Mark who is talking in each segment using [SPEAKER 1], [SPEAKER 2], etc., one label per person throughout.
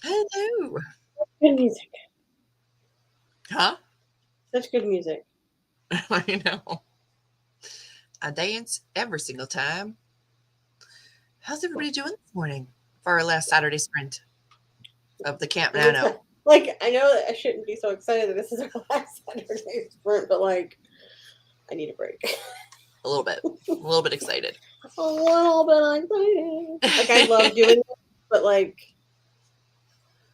[SPEAKER 1] Hello.
[SPEAKER 2] Good music.
[SPEAKER 1] Huh?
[SPEAKER 2] Such good music.
[SPEAKER 1] I know. I dance every single time. How's everybody doing this morning for our last Saturday sprint of the Camp NaNo?
[SPEAKER 2] Like, I know that I shouldn't be so excited that this is our last Saturday sprint, but like, I need a break.
[SPEAKER 1] A little bit excited.
[SPEAKER 2] A little bit excited. Like, I love doing it, but like,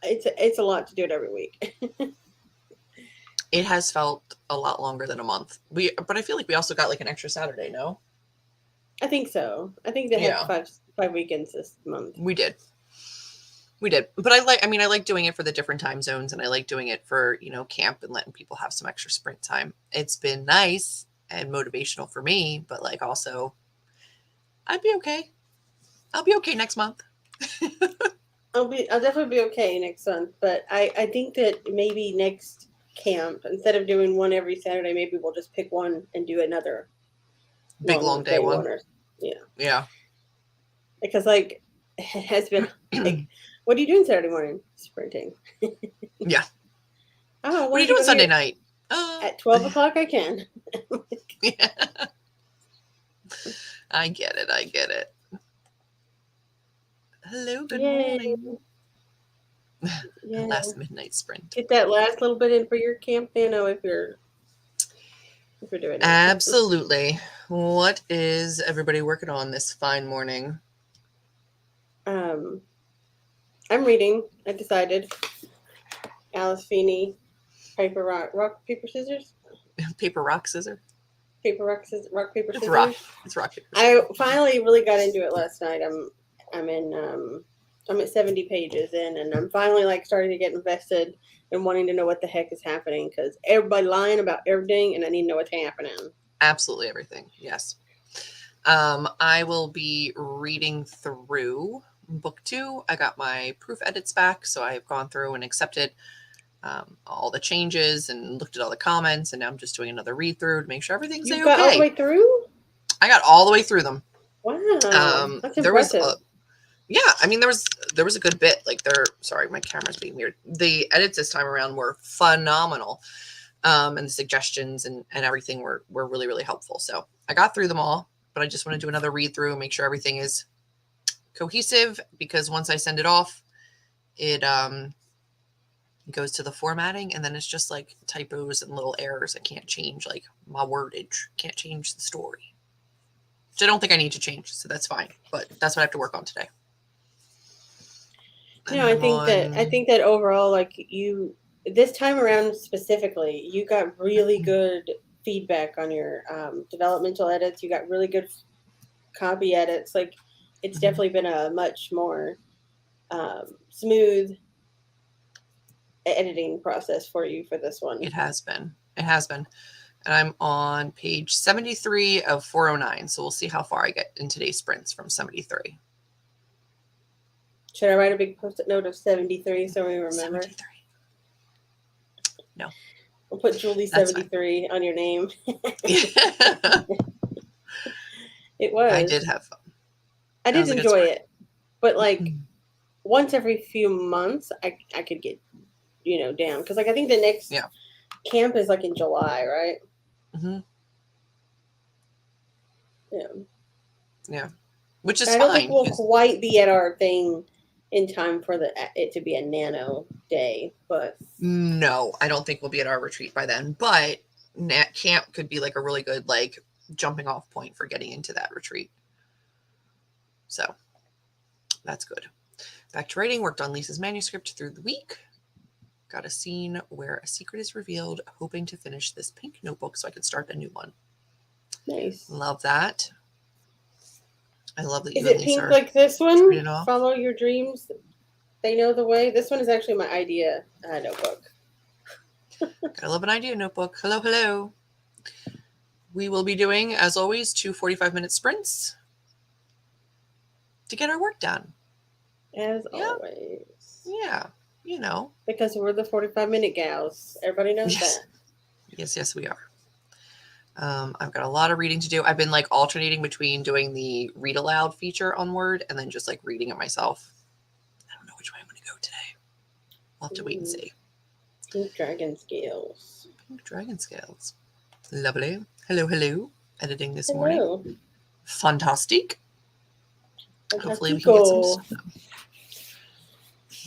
[SPEAKER 2] it's a lot to do it every week.
[SPEAKER 1] It has felt a lot longer than a month. But I feel like we also got like an extra Saturday, no?
[SPEAKER 2] I think so. I think they had five weekends this month.
[SPEAKER 1] We did. But I like doing it for the different time zones, and I like doing it for, camp and letting people have some extra sprint time. It's been nice and motivational for me, but like also I'll be okay next month.
[SPEAKER 2] I'll definitely be okay next month, but I think that maybe next camp, instead of doing one every Saturday, maybe we'll just pick one and do another
[SPEAKER 1] big long day one.
[SPEAKER 2] Yeah. Because like it has been like, what are you doing Saturday morning? Sprinting.
[SPEAKER 1] Yeah.
[SPEAKER 2] Oh,
[SPEAKER 1] what are you doing Sunday night?
[SPEAKER 2] At 12 o'clock I can.
[SPEAKER 1] Yeah. I get it. Hello, good morning. Yeah. Last midnight sprint.
[SPEAKER 2] Get that last little bit in for your camp, NaNo, if you're doing it.
[SPEAKER 1] Absolutely. What is everybody working on this fine morning?
[SPEAKER 2] I'm reading. I decided. Alice Feeney, paper, rock, paper, scissors.
[SPEAKER 1] Paper, rock, scissors.
[SPEAKER 2] Paper, rock, scissors. Rock, paper, scissors.
[SPEAKER 1] It's rock, paper, scissors.
[SPEAKER 2] I finally really got into it last night. I'm at 70 pages in, and I'm finally like starting to get invested in wanting to know what the heck is happening, because everybody lying about everything, and I need to know what's happening.
[SPEAKER 1] Absolutely everything. Yes. I will be reading through book 2. I got my proof edits back, so I've gone through and accepted all the changes and looked at all the comments, and now I'm just doing another read through to make sure everything's okay.
[SPEAKER 2] You got all the way through?
[SPEAKER 1] I got all the way through them.
[SPEAKER 2] Wow. That's impressive.
[SPEAKER 1] There was a good bit. Like sorry, my camera's being weird. The edits this time around were phenomenal. And the suggestions and everything were really, really helpful. So I got through them all, but I just want to do another read through and make sure everything is cohesive, because once I send it off, it goes to the formatting, and then it's just like typos and little errors. I can't change like my wordage, can't change the story, which I don't think I need to change. So that's fine, but that's what I have to work on today.
[SPEAKER 2] No, I think that overall, like this time around specifically, you got really good feedback on your developmental edits. You got really good copy edits. Like, it's definitely been a much more smooth editing process for you for this one.
[SPEAKER 1] It has been. And I'm on page 73 of 409. So we'll see how far I get in today's sprints from 73.
[SPEAKER 2] Should I write a big post-it note of 73 so we remember?
[SPEAKER 1] 73. No.
[SPEAKER 2] We'll put Julie 73 on your name. It was.
[SPEAKER 1] I did have fun.
[SPEAKER 2] I did enjoy it. But like once every few months I could get, down. Because like I think the next camp is like in July, right?
[SPEAKER 1] Mm-hmm.
[SPEAKER 2] Yeah.
[SPEAKER 1] Yeah. Which is
[SPEAKER 2] fine. I don't think we'll quite be at our thing in time for it to be a nano day, but
[SPEAKER 1] no, I don't think we'll be at our retreat by then. But camp could be like a really good like jumping off point for getting into that retreat. So that's good. Back to writing. Worked on Lisa's manuscript through the week. Got a scene where a secret is revealed. Hoping to finish this pink notebook so I could start a new one.
[SPEAKER 2] nice.
[SPEAKER 1] Love that. I love that
[SPEAKER 2] Is
[SPEAKER 1] you and
[SPEAKER 2] it
[SPEAKER 1] Lisa
[SPEAKER 2] pink like this one?
[SPEAKER 1] trading off.
[SPEAKER 2] Follow your dreams. They know the way. This one is actually my idea notebook.
[SPEAKER 1] Gotta love an idea notebook. Hello, hello. We will be doing, as always, 2 45-minute sprints to get our work done.
[SPEAKER 2] As always.
[SPEAKER 1] Yeah, you know.
[SPEAKER 2] Because we're the 45-minute gals. Everybody knows
[SPEAKER 1] Yes.
[SPEAKER 2] that.
[SPEAKER 1] Yes, we are. I've got a lot of reading to do. I've been like alternating between doing the read aloud feature on Word and then just like reading it myself. I don't know which way I'm going to go today. We'll have to wait and see.
[SPEAKER 2] Pink dragon scales.
[SPEAKER 1] Pink dragon scales. Lovely. Hello, hello. Editing this
[SPEAKER 2] Hello.
[SPEAKER 1] morning. Fantastic. Hopefully we can get some stuff done.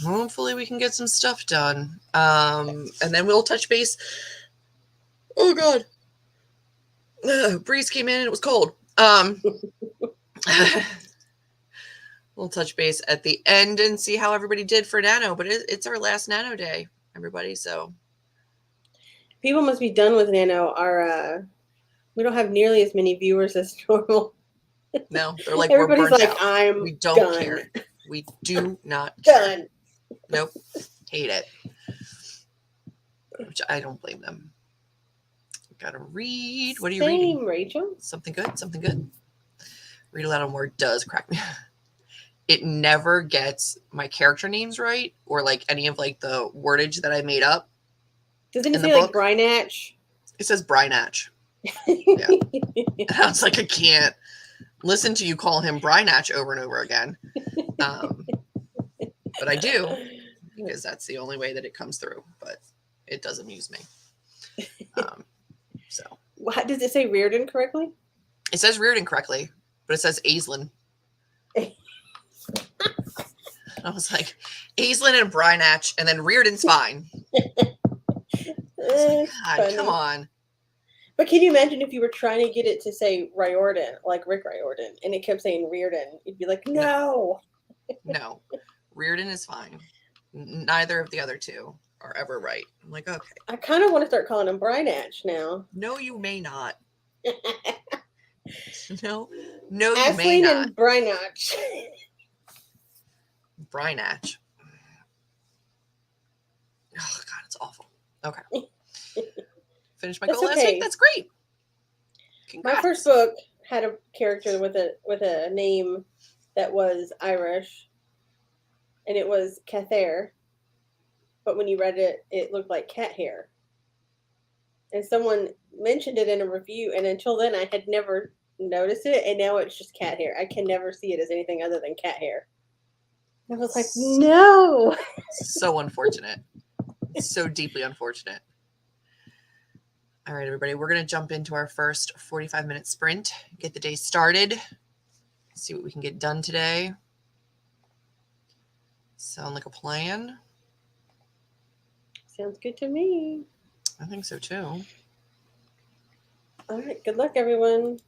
[SPEAKER 1] Hopefully we can get some stuff done. And then we'll touch base. Oh God. Breeze came in and it was cold. We'll touch base at the end and see how everybody did for Nano, but it's our last Nano day, everybody. So
[SPEAKER 2] people must be done with Nano. We don't have nearly as many viewers as normal.
[SPEAKER 1] No, they're like,
[SPEAKER 2] everybody's
[SPEAKER 1] we're burnt
[SPEAKER 2] like,
[SPEAKER 1] out. We don't
[SPEAKER 2] done.
[SPEAKER 1] care. We do not care.
[SPEAKER 2] Done.
[SPEAKER 1] Nope. Hate it. Which I don't blame them. Gotta read. What are you reading?
[SPEAKER 2] Same, Rachel.
[SPEAKER 1] Something good? Something good? Read aloud on Word does crack me. It never gets my character names right or like any of like the wordage that I made up.
[SPEAKER 2] Doesn't it say like Brynatch?
[SPEAKER 1] It says Brynatch. Yeah. And I was like, I can't listen to you call him Brynatch over and over again. But I do because that's the only way that it comes through. But it does amuse me. So
[SPEAKER 2] what does it say Reardon correctly?
[SPEAKER 1] It says Reardon correctly, but it says Aislinn. I was like, Aislinn and Brynatch, and then Reardon's fine. Like, God, come on.
[SPEAKER 2] But can you imagine if you were trying to get it to say Riordan, like Rick Riordan, and it kept saying Reardon? You'd be like, no.
[SPEAKER 1] No, Reardon is fine. Neither of the other two are ever right. I'm like, okay.
[SPEAKER 2] I kind of want to start calling him Brynatch now.
[SPEAKER 1] No, you may not. No, you may not.
[SPEAKER 2] And Brynatch.
[SPEAKER 1] Brynatch. Oh God, it's awful. Okay. Finished my goal last week. That's great. Congrats.
[SPEAKER 2] My first book had a character with a name that was Irish, and it was Cathair. But when you read it, it looked like cat hair. And someone mentioned it in a review, and until then, I had never noticed it, and now it's just cat hair. I can never see it as anything other than cat hair. I was like, no.
[SPEAKER 1] So unfortunate. So deeply unfortunate. All right, everybody, we're going to jump into our first 45-minute sprint, get the day started, see what we can get done today. Sound like a plan?
[SPEAKER 2] Sounds good to me.
[SPEAKER 1] I think so, too.
[SPEAKER 2] All right, good luck, everyone.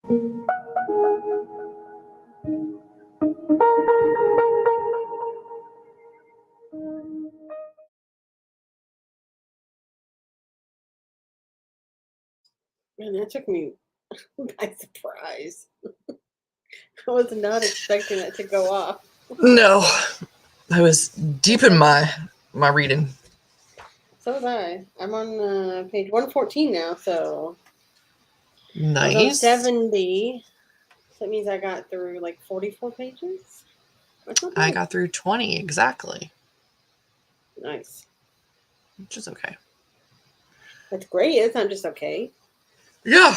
[SPEAKER 2] Man, that took me by surprise. I was not expecting that to go off.
[SPEAKER 1] No, I was deep in my reading.
[SPEAKER 2] So was I. I'm on page 114 now, so I was on
[SPEAKER 1] Nice.
[SPEAKER 2] 70. So that means I got through like 44 pages. That's not
[SPEAKER 1] I
[SPEAKER 2] bad.
[SPEAKER 1] got through 20 exactly,
[SPEAKER 2] Nice.
[SPEAKER 1] which is okay.
[SPEAKER 2] That's great. It's not just okay.
[SPEAKER 1] Yeah,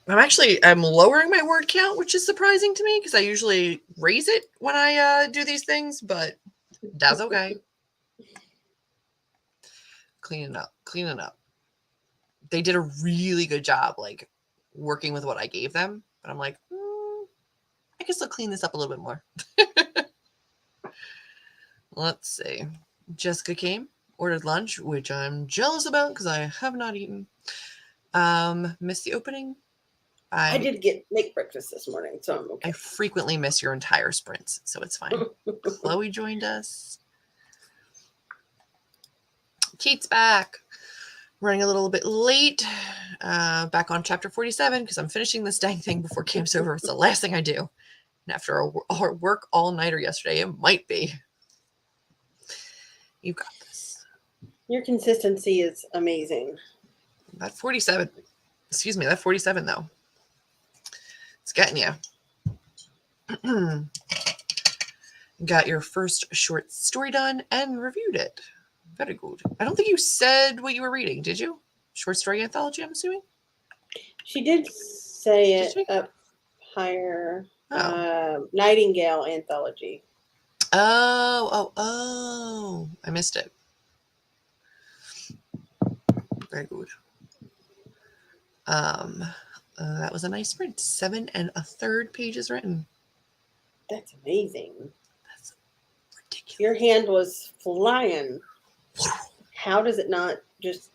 [SPEAKER 1] I'm lowering my word count, which is surprising to me because I usually raise it when I do these things, but that's okay. Cleaning up. They did a really good job, like working with what I gave them, but I'm like, I can still clean this up a little bit more. Let's see. Jessica came, ordered lunch, which I'm jealous about because I have not eaten. Missed the opening.
[SPEAKER 2] I did make breakfast this morning, so I'm okay.
[SPEAKER 1] I frequently miss your entire sprints, so it's fine. Chloe joined us. Kate's back. Running a little bit late. Back on chapter 47 because I'm finishing this dang thing before camp's over. It's the last thing I do. And after a work all-nighter yesterday, it might be. You got this.
[SPEAKER 2] Your consistency is amazing.
[SPEAKER 1] That 47, though. It's getting you. Got your first short story done and reviewed it. Very good. I don't think you said what you were reading, did you? Short story anthology, I'm assuming?
[SPEAKER 2] She did say it up higher. Nightingale anthology.
[SPEAKER 1] Oh. I missed it. Very good. That was a nice sprint. 7 1/3 pages written.
[SPEAKER 2] That's amazing.
[SPEAKER 1] That's ridiculous.
[SPEAKER 2] Your hand was flying. How does it not just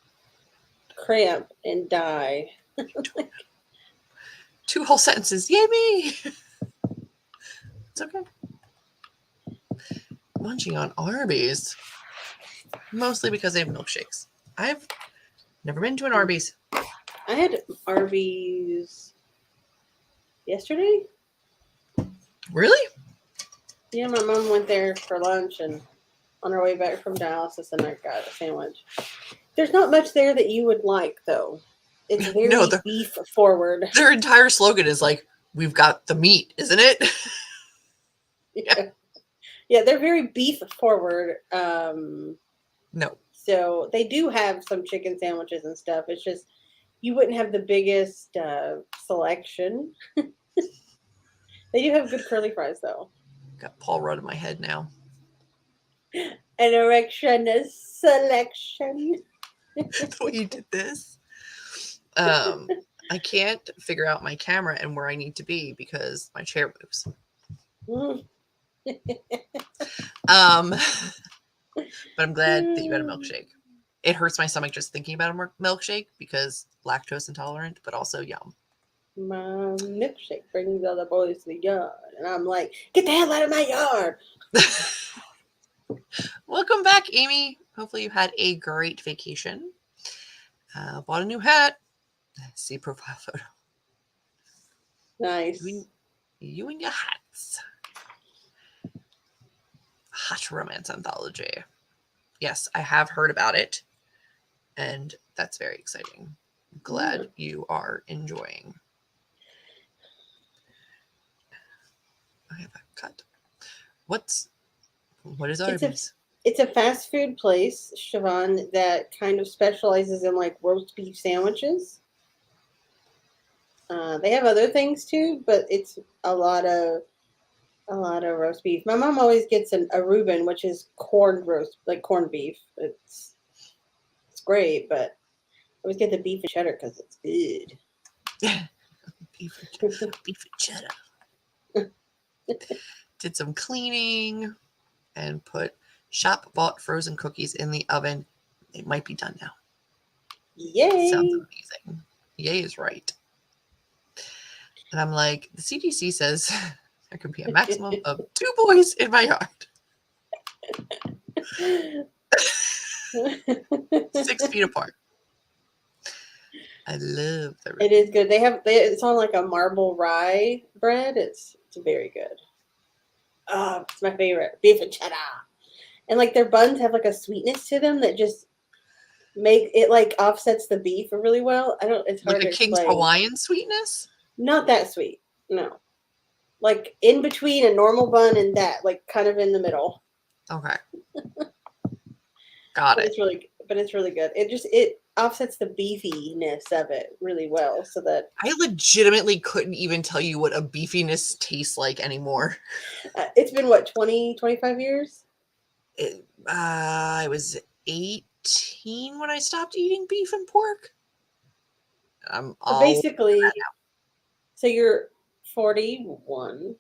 [SPEAKER 2] cramp and die?
[SPEAKER 1] 2 whole sentences. Yay me! It's okay. Munching on Arby's. Mostly because they have milkshakes. I've never been to an Arby's.
[SPEAKER 2] I had Arby's yesterday.
[SPEAKER 1] Really?
[SPEAKER 2] Yeah, my mom went there for lunch, and on our way back from dialysis, and I got a sandwich. There's not much there that you would like, though. It's very beef forward.
[SPEAKER 1] Their entire slogan is like, "We've got the meat," isn't it?
[SPEAKER 2] Yeah, they're very beef forward.
[SPEAKER 1] No.
[SPEAKER 2] So they do have some chicken sandwiches and stuff. It's just you wouldn't have the biggest selection. They do have good curly fries, though.
[SPEAKER 1] Got Paul Rudd in my head now.
[SPEAKER 2] An erection is selection.
[SPEAKER 1] The way you did this. I can't figure out my camera and where I need to be because my chair moves. But I'm glad that you had a milkshake. It hurts my stomach just thinking about a milkshake because lactose intolerant, but also yum.
[SPEAKER 2] My milkshake brings all the boys to the yard, and I'm like, get the hell out of my yard.
[SPEAKER 1] Welcome back, Amy. Hopefully you had a great vacation. Bought a new hat. See profile photo.
[SPEAKER 2] Nice.
[SPEAKER 1] You and your hats. Hot romance anthology. Yes, I have heard about it, and that's very exciting. Glad you are enjoying. I have a cut. What is Arby's?
[SPEAKER 2] It's a fast food place, Siobhan, that kind of specializes in like roast beef sandwiches. They have other things too, but it's a lot of roast beef. My mom always gets a Reuben, which is corned beef. It's great, but I always get the beef and cheddar because it's good.
[SPEAKER 1] beef and cheddar. Did some cleaning and put shop-bought frozen cookies in the oven. They might be done now.
[SPEAKER 2] Yay!
[SPEAKER 1] Sounds amazing. Yay is right. And I'm like, the CDC says there can be a maximum of 2 boys in my yard. 6 feet apart. I love the
[SPEAKER 2] It is good. It's on like a marble rye bread. It's very good. Oh, it's my favorite. Beef and cheddar. And like their buns have like a sweetness to them that just make it like offsets the beef really well. It's hard
[SPEAKER 1] like
[SPEAKER 2] to
[SPEAKER 1] a King's
[SPEAKER 2] explain.
[SPEAKER 1] Hawaiian sweetness?
[SPEAKER 2] Not that sweet. No. Like in between a normal bun and that, like kind of in the middle.
[SPEAKER 1] Okay. Got it.
[SPEAKER 2] It's really good. It offsets the beefiness of it really well, so that
[SPEAKER 1] I legitimately couldn't even tell you what a beefiness tastes like anymore.
[SPEAKER 2] It's been what, 20, 25 years?
[SPEAKER 1] I was 18 when I stopped eating beef and pork. I'm all
[SPEAKER 2] basically, so you're 41.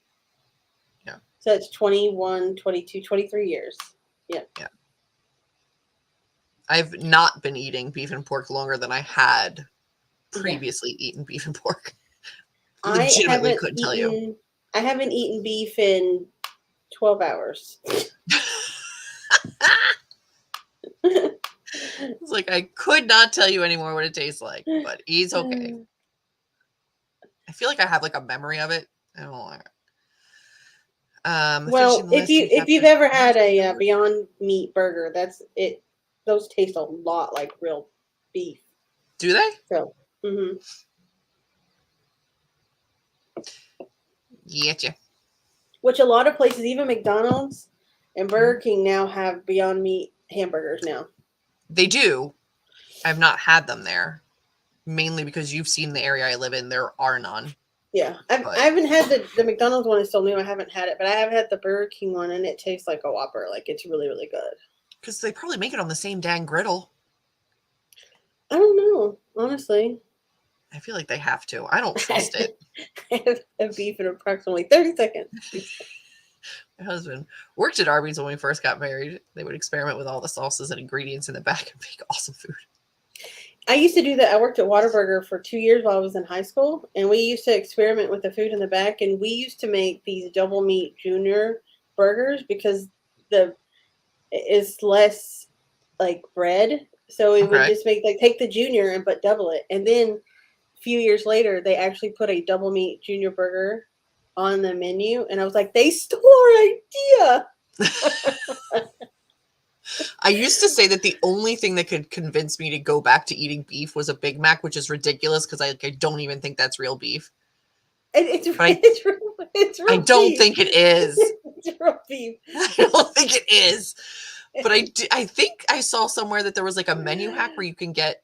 [SPEAKER 1] Yeah.
[SPEAKER 2] So it's 21, 22, 23 years. Yeah.
[SPEAKER 1] Yeah. I've not been eating beef and pork longer than I had previously eaten beef and pork. Legitimately couldn't tell you.
[SPEAKER 2] I haven't eaten beef in 12 hours.
[SPEAKER 1] It's like I could not tell you anymore what it tastes like, but it's okay. I feel like I have like a memory of it. I don't like it.
[SPEAKER 2] Well, if you've ever had a Beyond Meat burger, that's it. Those taste a lot like real beef.
[SPEAKER 1] Do they?
[SPEAKER 2] So,
[SPEAKER 1] Getcha.
[SPEAKER 2] Which a lot of places, even McDonald's and Burger King, now have Beyond Meat hamburgers now.
[SPEAKER 1] They do. I've not had them there, mainly because you've seen the area I live in. There are none.
[SPEAKER 2] Yeah, I haven't had the McDonald's one. Is still new. I haven't had it, but I have had the Burger King one, and it tastes like a Whopper. Like it's really, really good.
[SPEAKER 1] Because they probably make it on the same dang griddle.
[SPEAKER 2] I don't know, honestly.
[SPEAKER 1] I feel like they have to. I don't trust it.
[SPEAKER 2] I have beef in approximately 30 seconds.
[SPEAKER 1] My husband worked at Arby's when we first got married. They would experiment with all the sauces and ingredients in the back and make awesome food.
[SPEAKER 2] I used to do that. I worked at Whataburger for 2 years while I was in high school, and we used to experiment with the food in the back, and we used to make these double meat junior burgers because it's less like bread. So we would just make take the junior but double it. And then a few years later, they actually put a double meat junior burger on the menu, and I was like, they stole our idea.
[SPEAKER 1] I used to say that the only thing that could convince me to go back to eating beef was a Big Mac, which is ridiculous because I don't even think that's real beef.
[SPEAKER 2] It's real
[SPEAKER 1] I don't think it is.
[SPEAKER 2] It's real beef.
[SPEAKER 1] I don't think it is. But I think I saw somewhere that there was like a menu hack where you can get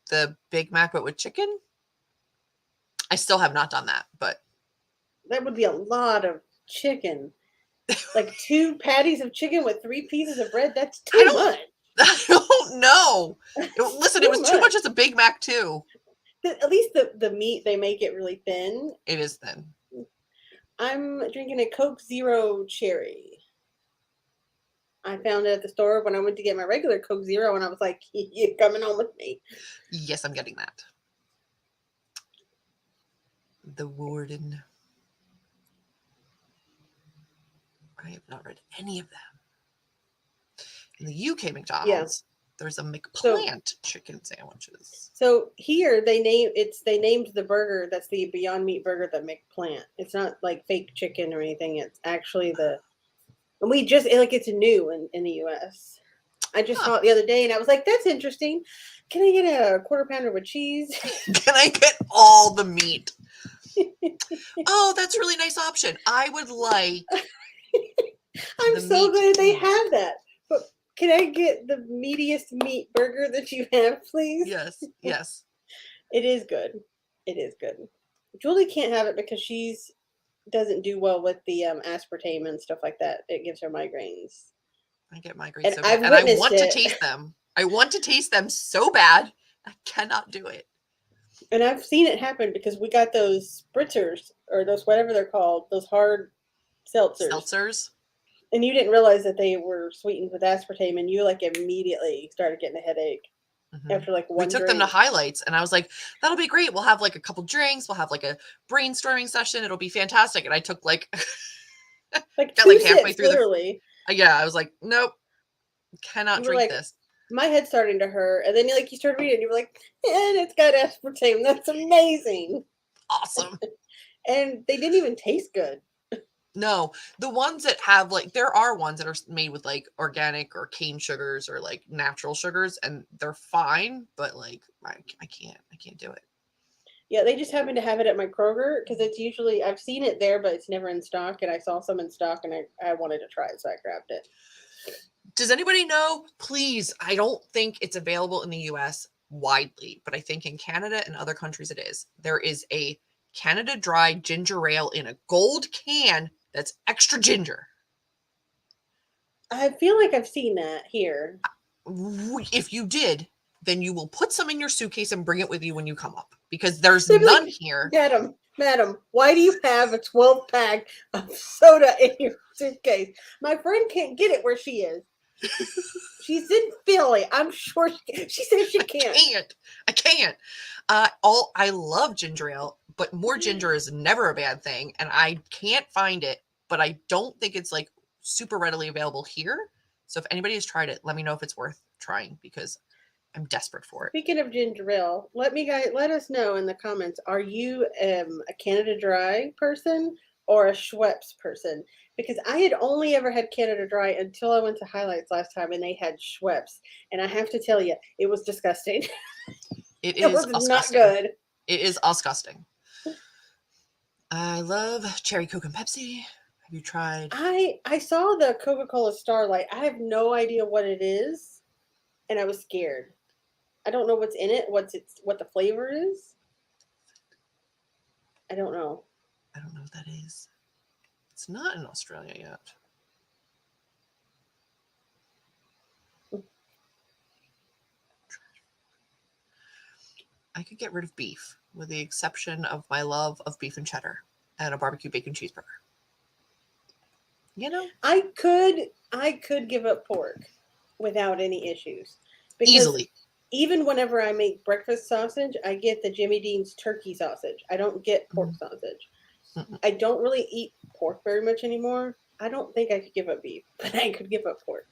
[SPEAKER 1] the Big Mac but with chicken. I still have not done that, but
[SPEAKER 2] that would be a lot of chicken. Like 2 patties of chicken with 3 pieces of bread. That's too much.
[SPEAKER 1] I don't know. Listen, it was too much as a Big Mac too.
[SPEAKER 2] At least the meat, they make it really thin.
[SPEAKER 1] It is thin.
[SPEAKER 2] I'm drinking a Coke Zero Cherry. I found it at the store when I went to get my regular Coke Zero, and I was like, you're coming home with me.
[SPEAKER 1] Yes, I'm getting that. The Warden. I have not read any of them. In the UK McDonald's, there's a McPlant chicken sandwiches.
[SPEAKER 2] So here they named the burger that's the Beyond Meat burger the McPlant. It's not like fake chicken or anything. It's actually and we just it's new in the US. I just saw it the other day and I was like, that's interesting. Can I get a quarter pounder with cheese?
[SPEAKER 1] Can I get all the meat? Oh, that's a really nice option. I would like.
[SPEAKER 2] I'm so glad they have that. But can I get the meatiest meat burger that you have, please?
[SPEAKER 1] Yes, yes.
[SPEAKER 2] It is good. It is good. Julie can't have it because she doesn't do well with the aspartame and stuff like that. It gives her migraines.
[SPEAKER 1] I get migraines so bad. And I want to taste them. I want to taste them so bad. I cannot do it.
[SPEAKER 2] And I've seen it happen because we got those spritzers or those whatever they're called, those hard seltzers. And you didn't realize that they were sweetened with aspartame, and you immediately started getting a headache. after like
[SPEAKER 1] We
[SPEAKER 2] one
[SPEAKER 1] took them
[SPEAKER 2] drink.
[SPEAKER 1] to highlights, and I was like, that'll be great. We'll have like a couple drinks. We'll have like a brainstorming session. It'll be fantastic. And I took like,
[SPEAKER 2] Like
[SPEAKER 1] got
[SPEAKER 2] two
[SPEAKER 1] like halfway
[SPEAKER 2] sips,
[SPEAKER 1] through
[SPEAKER 2] literally.
[SPEAKER 1] yeah, I was like, nope, cannot
[SPEAKER 2] You were
[SPEAKER 1] drink
[SPEAKER 2] like,
[SPEAKER 1] this.
[SPEAKER 2] my head's starting to hurt. And then you started reading, and you were like, and it's got aspartame. That's amazing.
[SPEAKER 1] Awesome.
[SPEAKER 2] And they didn't even taste good.
[SPEAKER 1] No, the ones that have like, there are ones that are made with like organic or cane sugars or like natural sugars, and they're fine, but like I can't do it.
[SPEAKER 2] Yeah, they just happen to have it at my Kroger because it's usually, I've seen it there, but it's never in stock. And I saw some in stock, and I wanted to try it, so I grabbed it.
[SPEAKER 1] Does anybody know? Please, I don't think it's available in the US widely, but I think in Canada and other countries it is. There is a Canada Dry ginger ale in a gold can that's extra ginger.
[SPEAKER 2] I feel like I've seen that here.
[SPEAKER 1] If you did, then you will put some in your suitcase and bring it with you when you come up, because there's
[SPEAKER 2] They'd be
[SPEAKER 1] none
[SPEAKER 2] like,
[SPEAKER 1] here.
[SPEAKER 2] Madam, why do you have a 12-pack of soda in your suitcase? My friend can't get it where she is. She's in Philly. I'm sure she says she can't.
[SPEAKER 1] I can't. I love ginger ale, but more ginger is never a bad thing, and I can't find it, but I don't think it's like super readily available here. So if anybody has tried it, let me know if it's worth trying, because I'm desperate for it.
[SPEAKER 2] Speaking of ginger ale, let us know in the comments. Are you a Canada Dry person or a Schweppes person? Because I had only ever had Canada Dry until I went to Highlights last time, and they had Schweppes, and I have to tell you, it was disgusting.
[SPEAKER 1] It
[SPEAKER 2] was
[SPEAKER 1] disgusting.
[SPEAKER 2] Not good.
[SPEAKER 1] It is disgusting. I love cherry Coke and Pepsi. Have you tried?
[SPEAKER 2] I saw the Coca-Cola Starlight. I have no idea what it is, and I was scared. I don't know what's in it. What the flavor is. I don't know.
[SPEAKER 1] I don't know what that is. It's not in Australia yet. I could get rid of beef, with the exception of my love of beef and cheddar and a barbecue bacon cheeseburger. You know,
[SPEAKER 2] I could give up pork without any issues. Because
[SPEAKER 1] easily.
[SPEAKER 2] Even whenever I make breakfast sausage, I get the Jimmy Dean's turkey sausage. I don't get pork sausage. I don't really eat pork very much anymore. I don't think I could give up beef, but I could give up pork.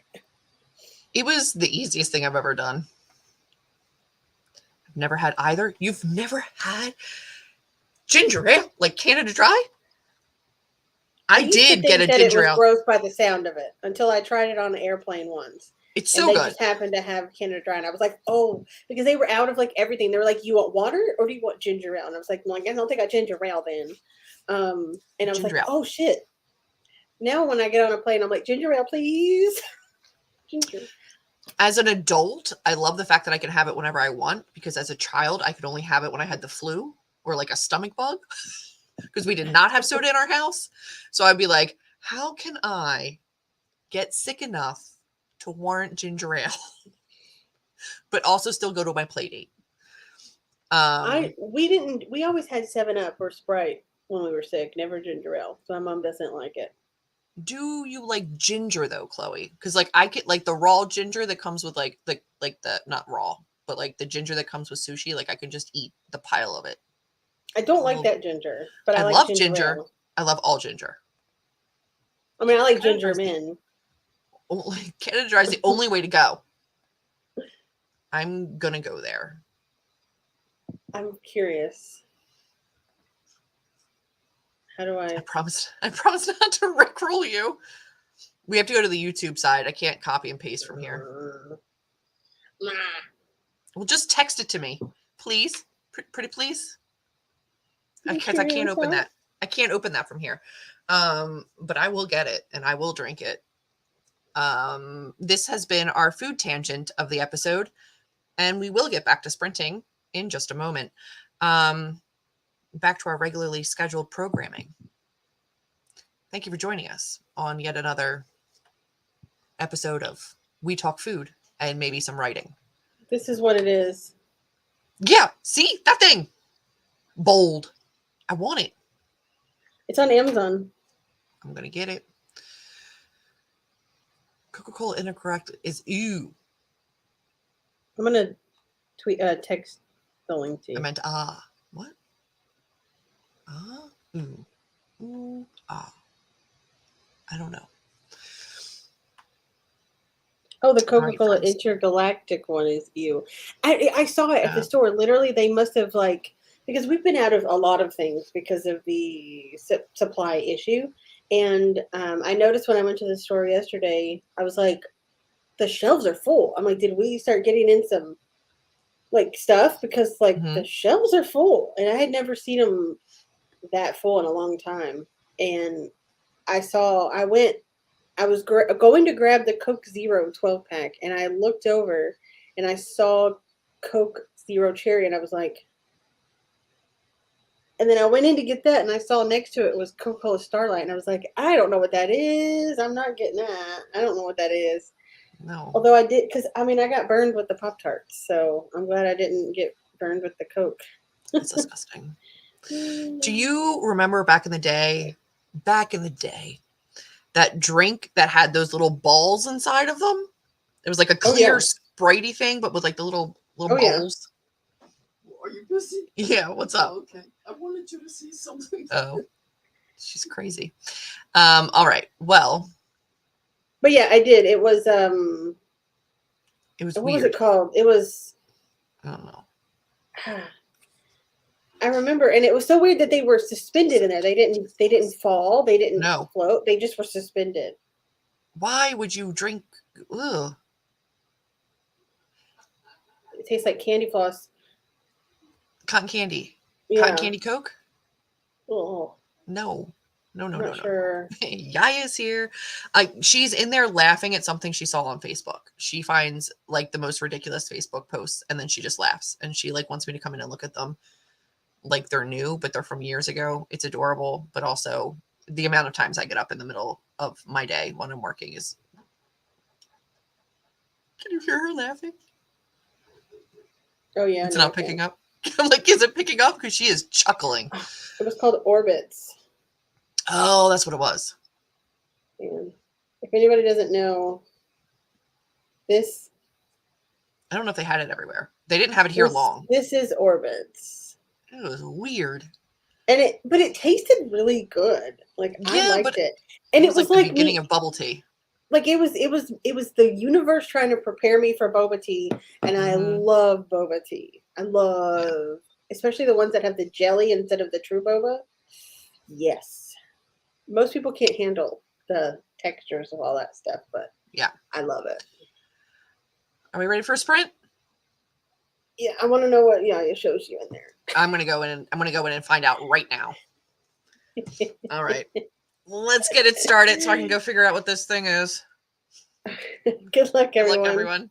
[SPEAKER 1] It was the easiest thing I've ever done. I've never had either. You've never had ginger ale, like Canada Dry? I did get a ginger ale.
[SPEAKER 2] It was gross by the sound of it until I tried it on an airplane once.
[SPEAKER 1] It's so good.
[SPEAKER 2] They just happened to have Canada Dry, and I was like, oh, because they were out of like everything. They were like, you want water or do you want ginger ale? And I was like, well, I guess I'll take a ginger ale then. And I was like, oh shit. Now when I get on a plane, I'm like, ginger ale, please. Ginger.
[SPEAKER 1] As an adult, I love the fact that I can have it whenever I want, because as a child, I could only have it when I had the flu or like a stomach bug, because we did not have soda in our house. So I'd be like, how can I get sick enough to warrant ginger ale, but also still go to my play date?
[SPEAKER 2] We always had 7-Up or Sprite when we were sick, never ginger ale. So my mom doesn't like it.
[SPEAKER 1] Do you like ginger though, Chloe? Because like I get like the raw ginger that comes with like the not raw, but like the ginger that comes with sushi. Like I can just eat the pile of it.
[SPEAKER 2] I don't like that ginger, but I like
[SPEAKER 1] love ginger. I love all ginger.
[SPEAKER 2] I mean, I like ginger men.
[SPEAKER 1] Canada Dry is the only way to go. I'm gonna go there.
[SPEAKER 2] I'm curious. How do I
[SPEAKER 1] promise not to rickroll you. We have to go to the YouTube side. I can't copy and paste from here. Well, just text it to me, please. Pretty please. Because I can't open that. I can't open that from here. But I will get it and I will drink it. This has been our food tangent of the episode, and we will get back to sprinting in just a moment. Back to our regularly scheduled programming. Thank you for joining us on yet another episode of We Talk Food and maybe some writing.
[SPEAKER 2] This is what it is.
[SPEAKER 1] Yeah, see that thing? Bold. I want it.
[SPEAKER 2] It's on Amazon.
[SPEAKER 1] I'm going to get it. Coca-Cola incorrect is ew.
[SPEAKER 2] I'm going to text the link to
[SPEAKER 1] I
[SPEAKER 2] you.
[SPEAKER 1] meant what? Ooh, ooh, I don't know.
[SPEAKER 2] Oh, the
[SPEAKER 1] All right,
[SPEAKER 2] Coca-Cola
[SPEAKER 1] friends.
[SPEAKER 2] Intergalactic one is you. I saw it at the store. Literally, they must have because we've been out of a lot of things because of the supply issue. And I noticed when I went to the store yesterday, I was like, the shelves are full. I'm like, did we start getting in some stuff? Because the shelves are full, and I had never seen them that full in a long time. And I was going to grab the Coke Zero 12 pack, and I looked over and I saw Coke Zero Cherry, and I was like, and then I went in to get that, and I saw next to it was Coca-Cola Starlight, and I was like, I don't know what that is. I'm not getting that. I don't know what that is.
[SPEAKER 1] No.
[SPEAKER 2] Although I did, because I got burned with the Pop-Tarts, so I'm glad I didn't get burned with the Coke.
[SPEAKER 1] It's disgusting. Do you remember back in the day, that drink that had those little balls inside of them? It was like a clear Spritey thing, but with like the little balls.
[SPEAKER 3] Are you busy?
[SPEAKER 1] Yeah, what's up?
[SPEAKER 3] Oh, okay. I wanted you to see something.
[SPEAKER 1] Oh, she's crazy. All right. Well,
[SPEAKER 2] but yeah, I did. It was
[SPEAKER 1] it was
[SPEAKER 2] what
[SPEAKER 1] weird.
[SPEAKER 2] was it called? It was
[SPEAKER 1] I don't know.
[SPEAKER 2] I remember, and it was so weird that they were suspended in there. They didn't fall. They didn't float. They just were suspended.
[SPEAKER 1] Why would you drink? Ugh.
[SPEAKER 2] It tastes like candy floss.
[SPEAKER 1] Cotton candy.
[SPEAKER 2] Yeah.
[SPEAKER 1] Cotton candy Coke?
[SPEAKER 2] Oh.
[SPEAKER 1] No. No.
[SPEAKER 2] Sure.
[SPEAKER 1] Yaya's here. She's in there laughing at something she saw on Facebook. She finds like the most ridiculous Facebook posts, and then she just laughs, and she wants me to come in and look at them like they're new, but they're from years ago. It's adorable, but also the amount of times I get up in the middle of my day when I'm working is. Can you hear her laughing?
[SPEAKER 2] Oh yeah.
[SPEAKER 1] It's not picking up. I'm like, is it picking up? Because she is chuckling.
[SPEAKER 2] It was called Orbits.
[SPEAKER 1] Oh, that's what it was.
[SPEAKER 2] And if anybody doesn't know, this.
[SPEAKER 1] I don't know if they had it everywhere. They didn't have it here long.
[SPEAKER 2] This is Orbits.
[SPEAKER 1] It was weird.
[SPEAKER 2] But it tasted really good. I liked it. And it was
[SPEAKER 1] like the beginning of bubble tea.
[SPEAKER 2] It was the universe trying to prepare me for boba tea, and I love boba tea. I love, especially the ones that have the jelly instead of the true boba. Yes, most people can't handle the textures of all that stuff, but
[SPEAKER 1] yeah,
[SPEAKER 2] I love it.
[SPEAKER 1] Are we ready for a sprint?
[SPEAKER 2] Yeah, I want to know what it shows you in there.
[SPEAKER 1] I'm gonna go in and find out right now. All right, let's get it started so I can go figure out what this thing is.
[SPEAKER 2] Good luck, everyone.
[SPEAKER 1] Good luck, everyone.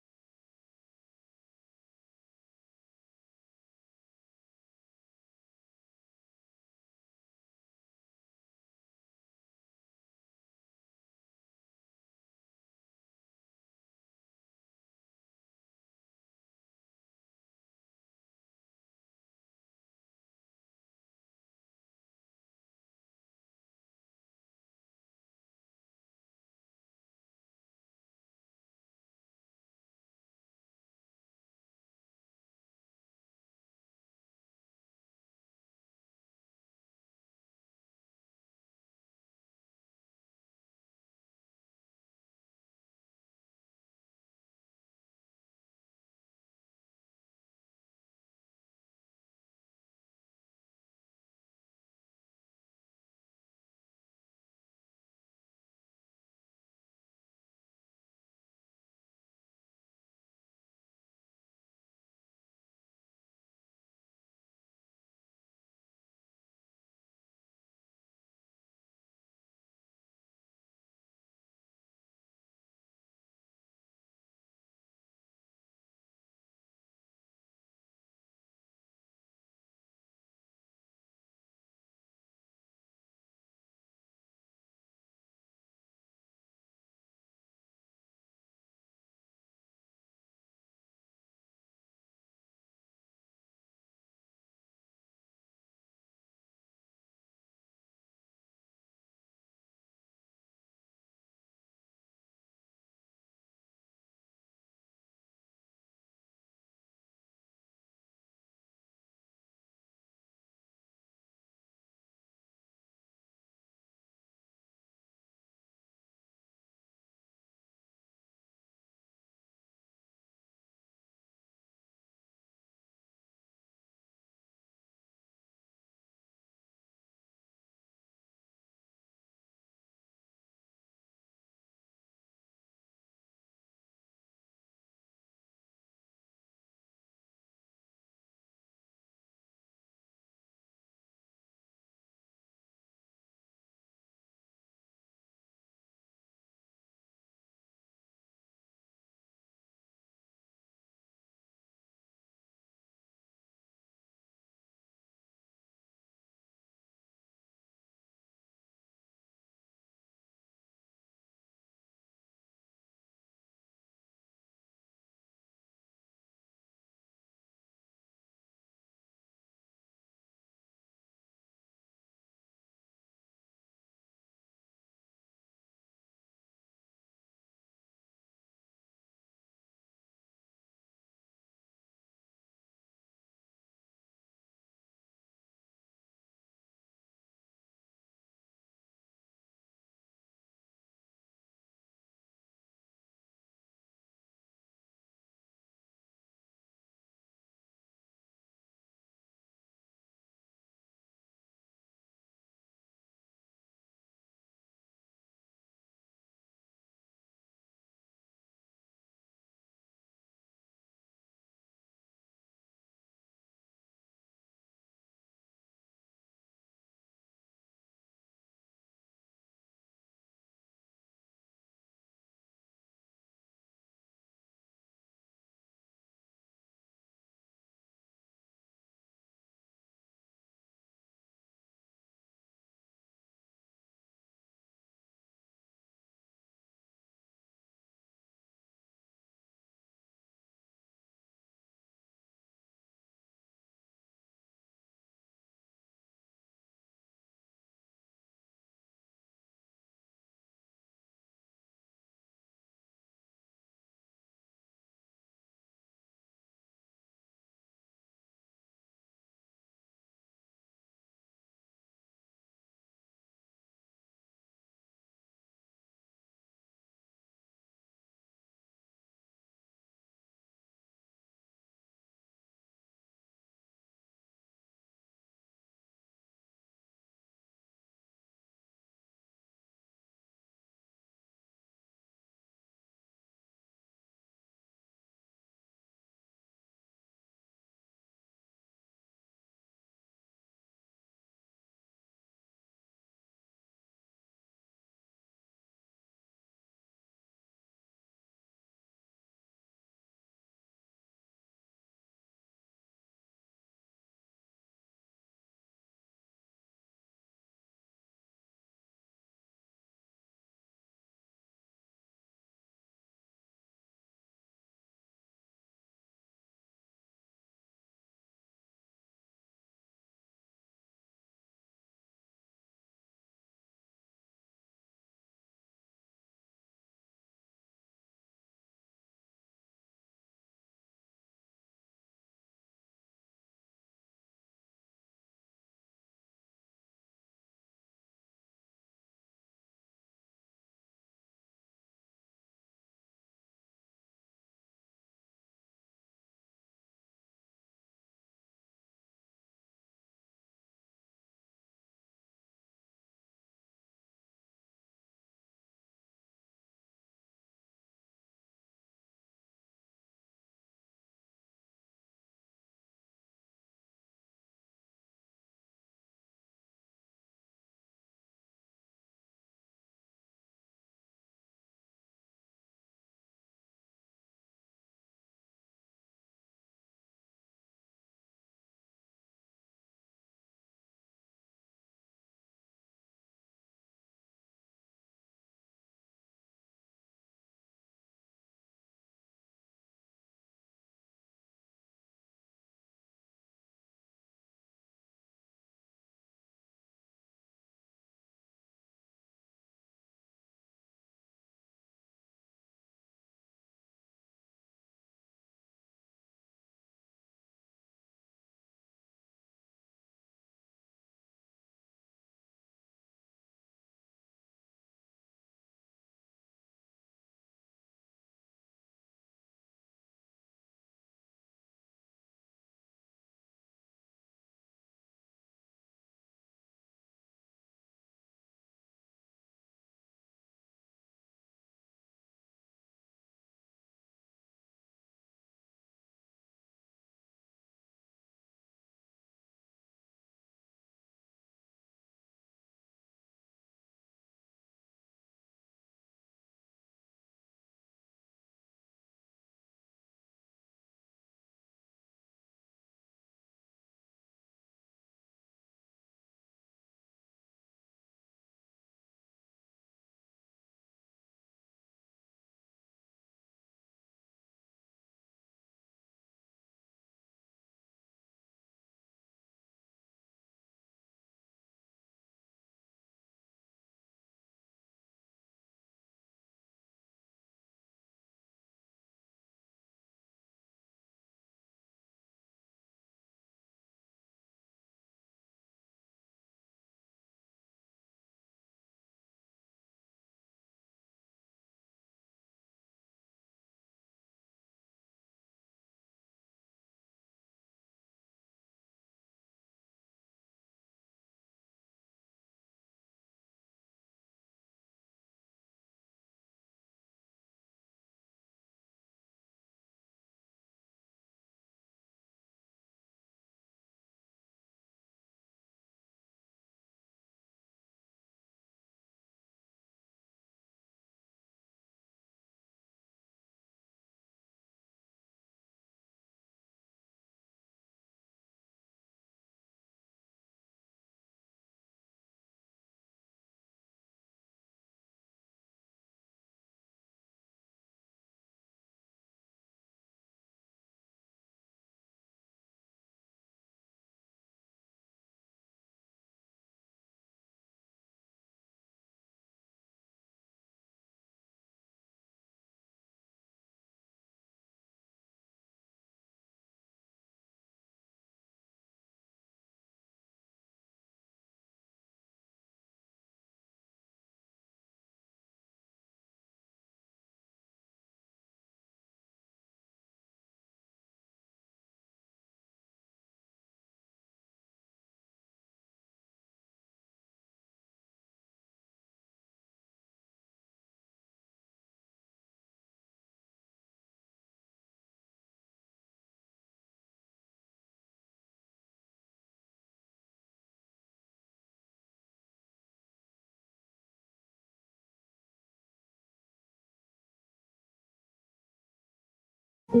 [SPEAKER 1] How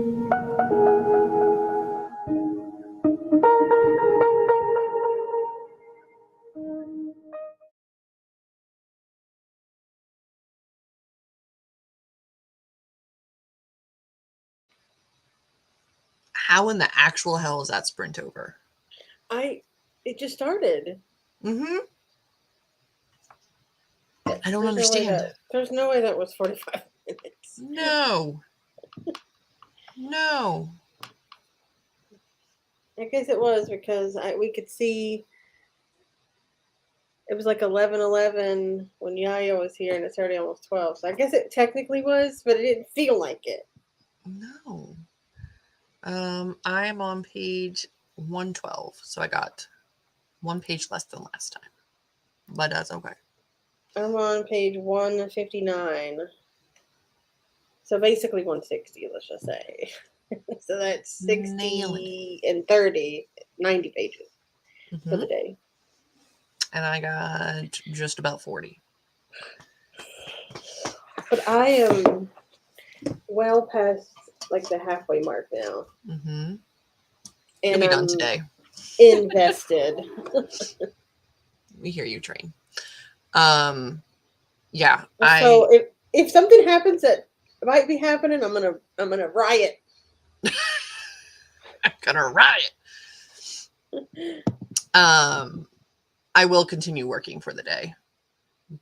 [SPEAKER 1] in the actual hell is that sprint over?
[SPEAKER 2] It just started.
[SPEAKER 1] Mm-hmm. I don't
[SPEAKER 2] There's
[SPEAKER 1] understand.
[SPEAKER 2] There's no way that was 45 minutes.
[SPEAKER 1] No. No.
[SPEAKER 2] I guess it was because we could see it was like 11:11 when Yaya was here, and it's already almost 12. So I guess it technically was, but it didn't feel like it.
[SPEAKER 1] No. I'm on page 112, so I got one page less than last time. But that's okay.
[SPEAKER 2] I'm on page 159. So basically 160, let's just say. So that's 60 and 30, 90 pages for the day.
[SPEAKER 1] And I got just about 40.
[SPEAKER 2] But I am well past like the halfway mark now.
[SPEAKER 1] Mm-hmm.
[SPEAKER 2] And
[SPEAKER 1] You'll be done today.
[SPEAKER 2] Invested.
[SPEAKER 1] We hear you, Train. Yeah.
[SPEAKER 2] So if something happens that might be happening, I'm gonna riot.
[SPEAKER 1] I'm gonna riot. I will continue working for the day,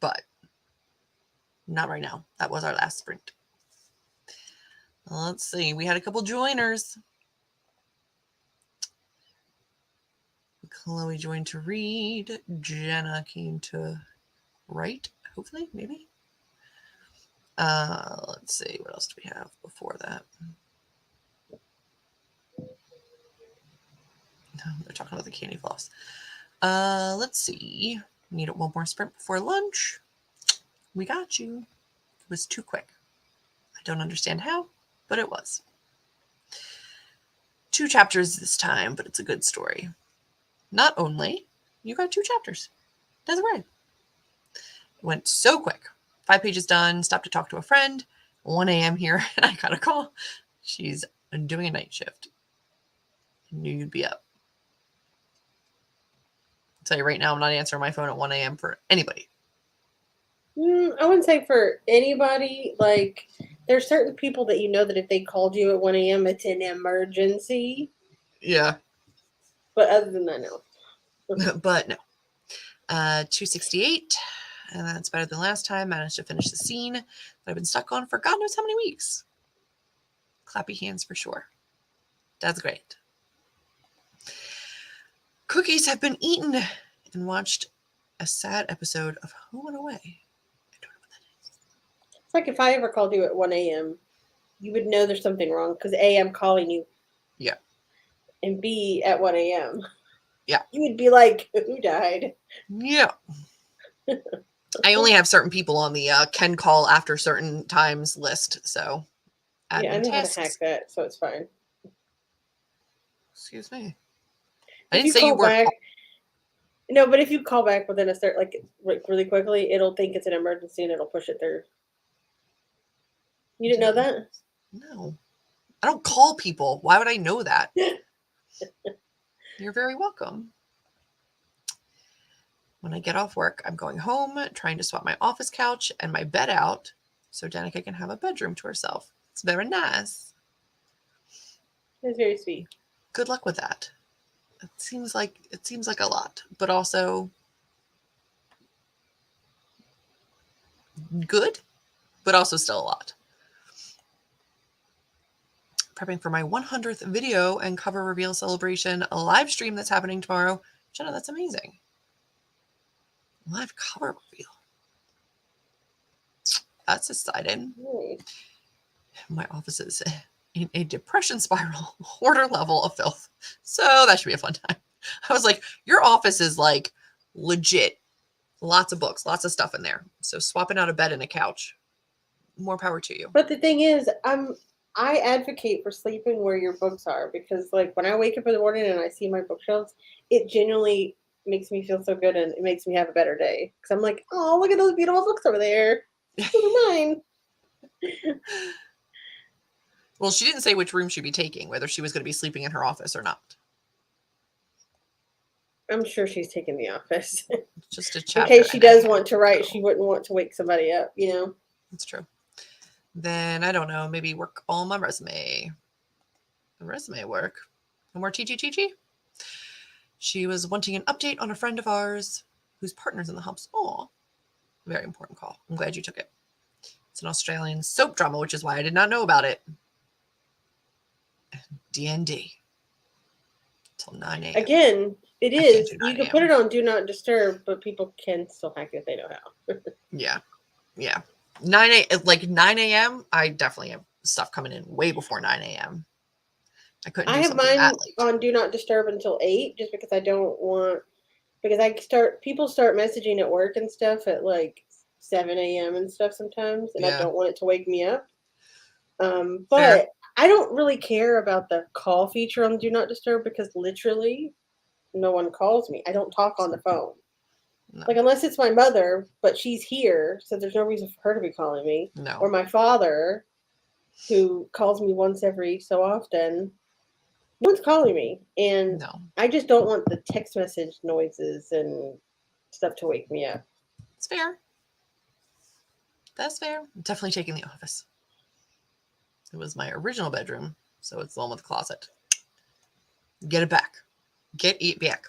[SPEAKER 1] but not right now. That was our last sprint. Let's see. We had a couple joiners. Chloe joined to read. Jenna came to write, hopefully, maybe. Let's see. What else do we have before that? No, they're talking about the candy floss. Let's see. We need one more sprint before lunch. We got you. It was too quick. I don't understand how, but it was. 2 chapters this time, but it's a good story. Not only, you got 2 chapters. That's right. It went so quick. 5 pages done, stopped to talk to a friend. 1 a.m. here, and I got a call. She's doing a night shift. I knew you'd be up. I'll tell you right now, I'm not answering my phone at 1 a.m. for anybody.
[SPEAKER 2] I wouldn't say for anybody. Like, there's certain people that you know that if they called you at 1 a.m., it's an emergency.
[SPEAKER 1] Yeah.
[SPEAKER 2] But other than that, no.
[SPEAKER 1] But no. 268, and that's better than last time. Managed to finish the scene that I've been stuck on for God knows how many weeks. Clappy hands for sure. That's great. Cookies have been eaten and watched a sad episode of Home and Away. I don't know what that is.
[SPEAKER 2] It's like if I ever called you at 1 a.m., you would know there's something wrong because A, I'm calling you.
[SPEAKER 1] Yeah.
[SPEAKER 2] And B, at 1 a.m.
[SPEAKER 1] Yeah.
[SPEAKER 2] You would be like, who died?
[SPEAKER 1] Yeah. I only have certain people on the can call after certain times list, so.
[SPEAKER 2] Yeah, I know how to hack that, so it's fine.
[SPEAKER 1] Excuse me. I didn't say you were.
[SPEAKER 2] Back, no, but if you call back within a certain, like really quickly, it'll think it's an emergency and it'll push it through. You didn't know that?
[SPEAKER 1] No. I don't call people. Why would I know that? You're very welcome. When I get off work, I'm going home, trying to swap my office couch and my bed out so Danica can have a bedroom to herself. It's very nice.
[SPEAKER 2] It's very sweet.
[SPEAKER 1] Good luck with that. It seems like a lot, but also good, but also still a lot. Prepping for my 100th video and cover reveal celebration, a live stream that's happening tomorrow. Jenna, that's amazing. Live cover reveal. That's exciting. My office is in a depression spiral, hoarder level of filth. So that should be a fun time. I was like, your office is like legit. Lots of books, lots of stuff in there. So swapping out a bed and a couch, more power to you.
[SPEAKER 2] But the thing is, I advocate for sleeping where your books are because, like, when I wake up in the morning and I see my bookshelves, it genuinely makes me feel so good and it makes me have a better day. Because I'm like, oh, look at those beautiful books over there. Those are mine.
[SPEAKER 1] Well, she didn't say which room she'd be taking, whether she was going to be sleeping in her office or not.
[SPEAKER 2] I'm sure she's taking the office.
[SPEAKER 1] Just a
[SPEAKER 2] In
[SPEAKER 1] chapter.
[SPEAKER 2] case she
[SPEAKER 1] and a
[SPEAKER 2] does
[SPEAKER 1] half,
[SPEAKER 2] want to write,
[SPEAKER 1] so
[SPEAKER 2] she wouldn't want to wake somebody up, you know?
[SPEAKER 1] That's true. Then, I don't know, maybe work on my resume. Resume work. No more TG. She was wanting an update on a friend of ours whose partner's in the house. Oh, very important call. I'm glad you took it. It's an Australian soap drama, which is why I did not know about it. D&D. Till 9 a.m.
[SPEAKER 2] Again, it
[SPEAKER 1] I can't
[SPEAKER 2] is.
[SPEAKER 1] do
[SPEAKER 2] You
[SPEAKER 1] 9
[SPEAKER 2] can put
[SPEAKER 1] a.m.
[SPEAKER 2] it on Do Not Disturb, but people can still hack it if they know how.
[SPEAKER 1] Yeah. 9 a.m. I definitely have stuff coming in way before 9 a.m. I couldn't
[SPEAKER 2] I
[SPEAKER 1] do
[SPEAKER 2] have
[SPEAKER 1] something
[SPEAKER 2] mine
[SPEAKER 1] that late.
[SPEAKER 2] on Do Not Disturb until 8, just because I don't want, because people start messaging at work and stuff at like 7 a.m. and stuff sometimes, and I
[SPEAKER 1] Yeah.
[SPEAKER 2] don't want it to wake me up.
[SPEAKER 1] Fair.
[SPEAKER 2] But I don't really care about the call feature on Do Not Disturb because literally no one calls me. I don't talk on the phone.
[SPEAKER 1] No.
[SPEAKER 2] Like, unless it's my mother, but she's here, so there's no reason for her to be calling me.
[SPEAKER 1] No.
[SPEAKER 2] Or my father, who calls me once every so often. No one's calling me. And
[SPEAKER 1] No.
[SPEAKER 2] I just don't want the text message noises and stuff to wake me up.
[SPEAKER 1] It's fair. That's fair. I'm definitely taking the office. It was my original bedroom, so it's the one with the closet. Get it back. Get it back.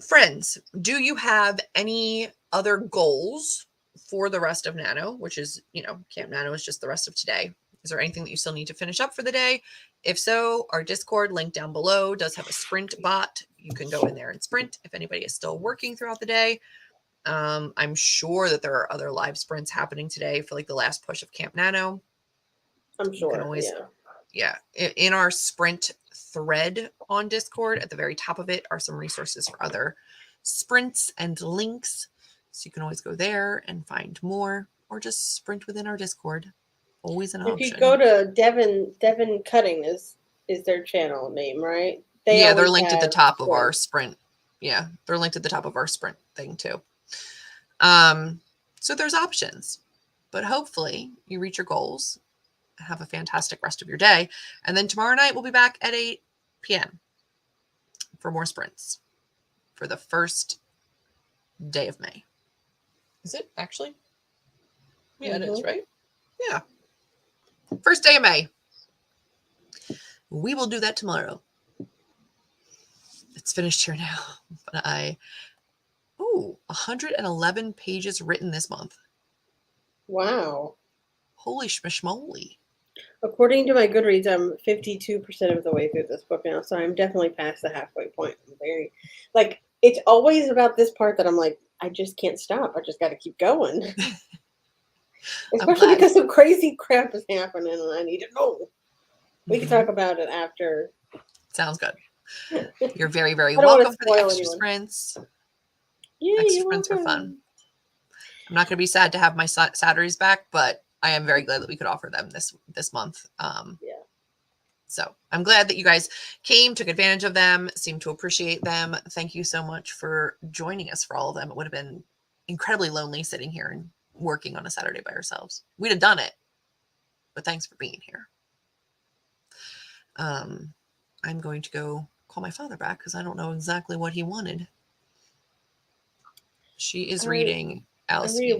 [SPEAKER 1] Friends, do you have any other goals for the rest of Nano, which is, Camp Nano is just the rest of today? Is there anything that you still need to finish up for the day? If so, our Discord link down below does have a sprint bot. You can go in there and sprint if anybody is still working throughout the day. I'm sure that there are other live sprints happening today for like the last push of Camp Nano.
[SPEAKER 2] I'm
[SPEAKER 1] You can
[SPEAKER 2] sure.
[SPEAKER 1] always, in our sprint thread on Discord, at the very top of it are some resources for other sprints and links. So you can always go there and find more, or just sprint within our Discord. Always an option.
[SPEAKER 2] If you go to Devon Cutting is their channel name, right?
[SPEAKER 1] They're
[SPEAKER 2] always
[SPEAKER 1] linked at the
[SPEAKER 2] have
[SPEAKER 1] top of our
[SPEAKER 2] sprints.
[SPEAKER 1] sprint. Yeah, they're linked at the top of our sprint thing too. So there's options, but hopefully you reach your goals. Have a fantastic rest of your day. And then tomorrow night, we'll be back at 8 p.m. for more sprints for the first day of May. Is it actually? Yeah, It is, right? Yeah. First day of May. We will do that tomorrow. It's finished here now. But 111 pages written this month.
[SPEAKER 2] Wow.
[SPEAKER 1] Holy schmishmoly.
[SPEAKER 2] According to my Goodreads, I'm 52% of the way through this book now, so I'm definitely past the halfway point. I'm very, it's always about this part that I'm like, I just can't stop. I just got to keep going. Especially because some crazy crap is happening and I need to know. We can talk about it after.
[SPEAKER 1] Sounds good. You're very, very
[SPEAKER 2] I don't
[SPEAKER 1] welcome
[SPEAKER 2] want to
[SPEAKER 1] for the
[SPEAKER 2] spoil
[SPEAKER 1] extra
[SPEAKER 2] anyone.
[SPEAKER 1] sprints.
[SPEAKER 2] Yeah,
[SPEAKER 1] Extra
[SPEAKER 2] you're
[SPEAKER 1] sprints are
[SPEAKER 2] welcome.
[SPEAKER 1] fun. I'm not going to be sad to have my Saturdays back, but I am very glad that we could offer them this month. So I'm glad that you guys came, took advantage of them, seemed to appreciate them. Thank you so much for joining us for all of them. It would have been incredibly lonely sitting here and working on a Saturday by ourselves. We'd have done it, but thanks for being here. I'm going to go call my father back because I don't know exactly what he wanted. She is reading Alice Feeney.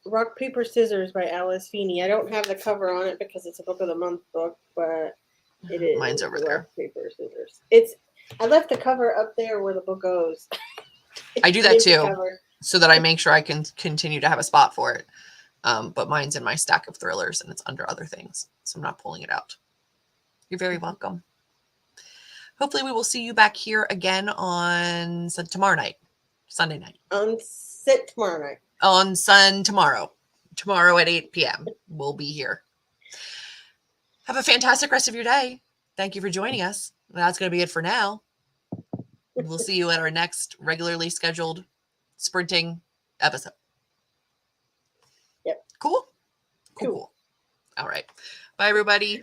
[SPEAKER 2] Rock, Paper, Scissors by Alice Feeney. I don't have the cover on it because it's a book of the month book, but it is.
[SPEAKER 1] Mine's over there.
[SPEAKER 2] Rock, Paper, Scissors. I left the cover up there where the book goes.
[SPEAKER 1] I do that too, so that I make sure I can continue to have a spot for it. But mine's in my stack of thrillers and it's under other things, so I'm not pulling it out. You're very welcome. Hopefully we will see you back here again on tomorrow night, Sunday night.
[SPEAKER 2] Tomorrow night.
[SPEAKER 1] Tomorrow at 8 p.m. We'll be here. Have a fantastic rest of your day. Thank you for joining us. That's going to be it for now. We'll see you at our next regularly scheduled sprinting episode.
[SPEAKER 2] Yep.
[SPEAKER 1] Cool. All right. Bye, everybody.